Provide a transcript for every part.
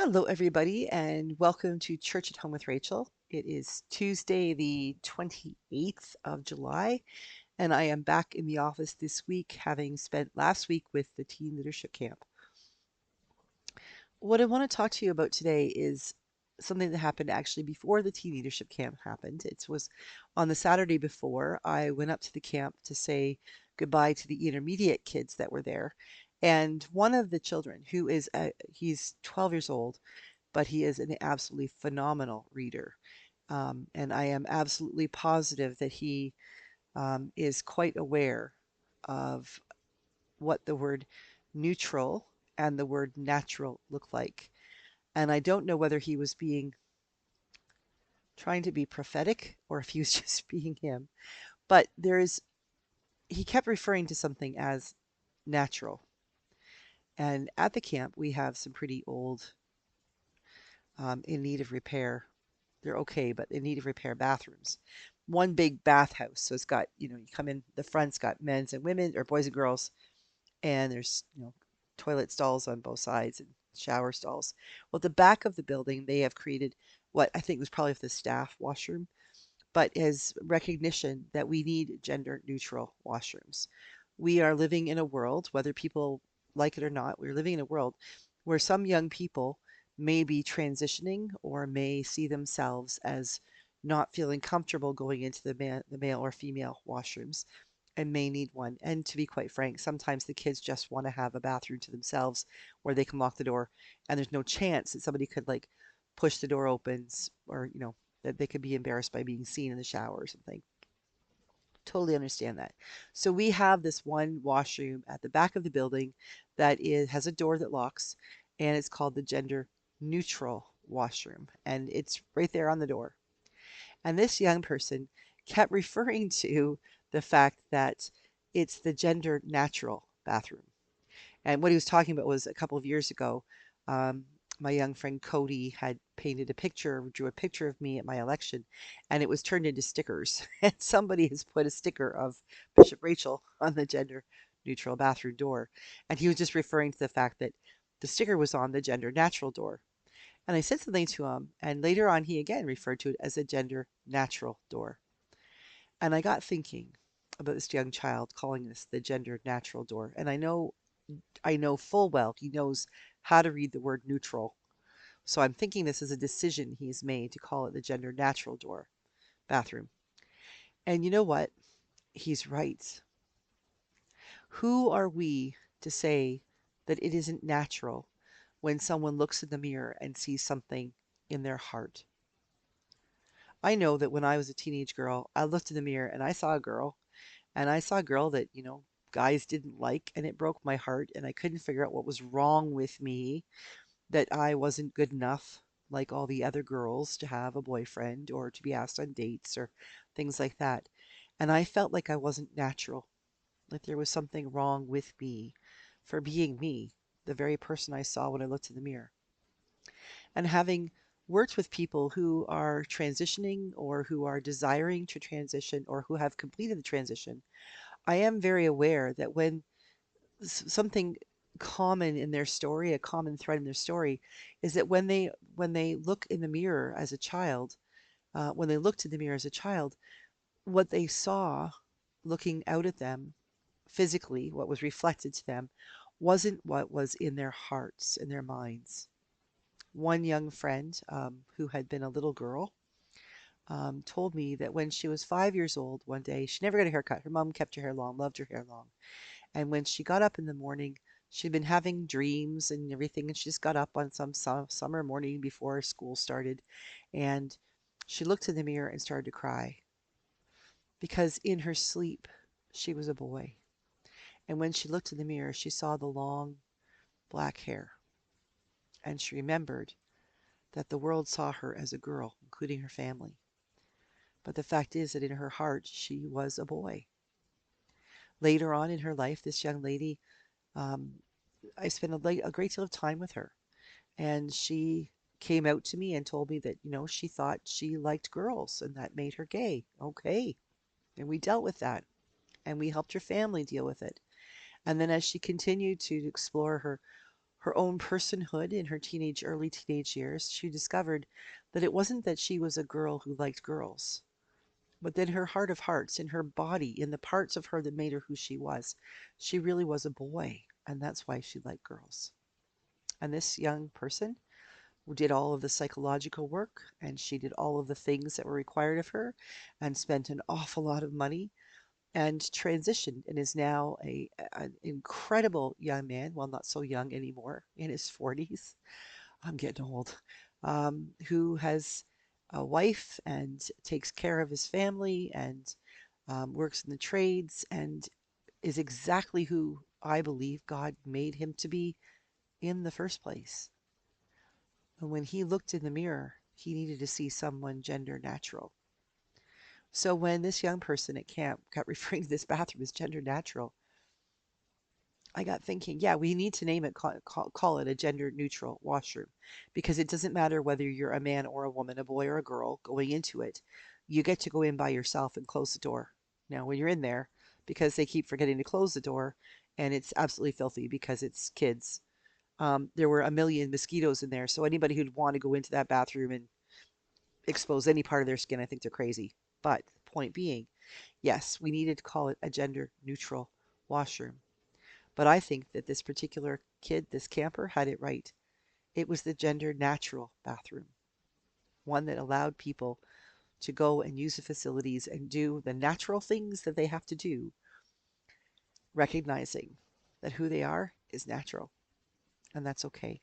Hello, everybody, and welcome to Church at Home with Rachel. It is Tuesday, the 28th of July, and I am back in the office this week, having spent last week with the Teen Leadership Camp. What I want to talk to you about today is something that happened actually before the Teen Leadership Camp happened. It was on the Saturday before I went up to the camp to say goodbye to the intermediate kids that were there. And one of the children, he's 12 years old, but he is an absolutely phenomenal reader. And I am absolutely positive that he is quite aware of what the word neutral and the word natural look like. And I don't know whether he was being trying to be prophetic or if he was just being him. But he kept referring to something as natural. And at the camp, we have some pretty old, in need of repair. They're okay, but in need of repair bathrooms. One big bathhouse. So it's got, you come in, the front's got men's and women or boys and girls, and there's, toilet stalls on both sides and shower stalls. Well, at the back of the building, they have created what I think was probably for the staff washroom, but as recognition that we need gender neutral washrooms. We are living in a world, whether people like it or not, we're living in a world where some young people may be transitioning or may see themselves as not feeling comfortable going into the male or female washrooms and may need one. And to be quite frank, sometimes the kids just want to have a bathroom to themselves where they can lock the door and there's no chance that somebody could like push the door open or, that they could be embarrassed by being seen in the shower or something. Totally understand that. So we have this one washroom at the back of the building has a door that locks, and it's called the gender neutral washroom, and it's right there on the door. And this young person kept referring to the fact that it's the gender natural bathroom. And what he was talking about was a couple of years ago, um, my young friend Cody had drew a picture of me at my election, and it was turned into stickers. And somebody has put a sticker of Bishop Rachel on the gender neutral bathroom door. And he was just referring to the fact that the sticker was on the gender natural door. And I said something to him, and later on, he again referred to it as a gender natural door. And I got thinking about this young child calling this the gender natural door. And I know full well he knows how to read the word neutral. So I'm thinking this is a decision he's made to call it the gender natural door bathroom. And you know what? He's right. Who are we to say that it isn't natural when someone looks in the mirror and sees something in their heart? I know that when I was a teenage girl, I looked in the mirror and I saw a girl that, guys didn't like, and it broke my heart, and I couldn't figure out what was wrong with me, that I wasn't good enough like all the other girls to have a boyfriend or to be asked on dates or things like that. And I felt like I wasn't natural, like there was something wrong with me for being me, the very person I saw when I looked in the mirror. And having worked with people who are transitioning or who are desiring to transition or who have completed the transition, I am very aware that when something common in their story, a common thread in their story, is that when they look in the mirror as a child, when they looked in the mirror as a child, what they saw looking out at them physically, what was reflected to them, wasn't what was in their hearts and their minds. One young friend who had been a little girl told me that when she was 5 years old, one day she never got a haircut. Her mom kept her hair long, loved her hair long. And when she got up in the morning, she'd been having dreams and everything, and she just got up on some summer morning before school started, and she looked in the mirror and started to cry because in her sleep she was a boy. And when she looked in the mirror, she saw the long black hair, and she remembered that the world saw her as a girl, including her family. But the fact is that in her heart, she was a boy. Later on in her life, this young lady, um, I spent a great deal of time with her. And she came out to me and told me that, she thought she liked girls and that made her gay. Okay. And we dealt with that and we helped her family deal with it. And then as she continued to explore her own personhood in her early teenage years, she discovered that it wasn't that she was a girl who liked girls, but in her heart of hearts, in her body, in the parts of her that made her who she really was a boy. And that's why she liked girls. And this young person did all of the psychological work and she did all of the things that were required of her and spent an awful lot of money and transitioned and is now an incredible young man. Well, not so young anymore, in his 40s. I'm getting old. Who has a wife and takes care of his family and works in the trades and is exactly who I believe God made him to be in the first place. And when he looked in the mirror, he needed to see someone gender natural. So when this young person at camp got referring to this bathroom as gender natural, I got thinking, yeah, we need to name it, call it a gender neutral washroom because it doesn't matter whether you're a man or a woman, a boy or a girl going into it. You get to go in by yourself and close the door. Now, when you're in there, because they keep forgetting to close the door and it's absolutely filthy because it's kids, there were a million mosquitoes in there. So anybody who'd want to go into that bathroom and expose any part of their skin, I think they're crazy. But point being, yes, we needed to call it a gender neutral washroom. But I think that this particular kid, this camper, had it right. It was the gender natural bathroom, one that allowed people to go and use the facilities and do the natural things that they have to do, recognizing that who they are is natural, and that's okay.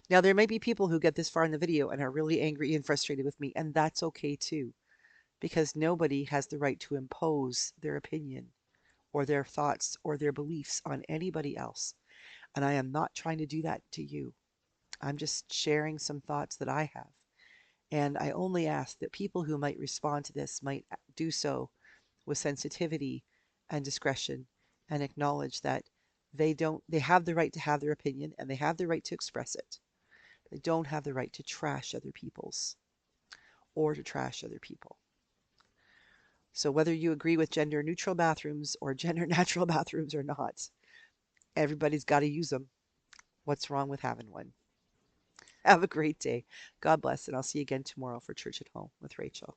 Now, there may be people who get this far in the video and are really angry and frustrated with me, and that's okay too, because nobody has the right to impose their opinion or their thoughts or their beliefs on anybody else. And I am not trying to do that to you. I'm just sharing some thoughts that I have. And I only ask that people who might respond to this might do so with sensitivity and discretion and acknowledge that they have the right to have their opinion and they have the right to express it. They don't have the right to trash other people's or to trash other people. So whether you agree with gender neutral bathrooms or gender natural bathrooms or not, everybody's got to use them. What's wrong with having one? Have a great day. God bless, and I'll see you again tomorrow for Church at Home with Rachel.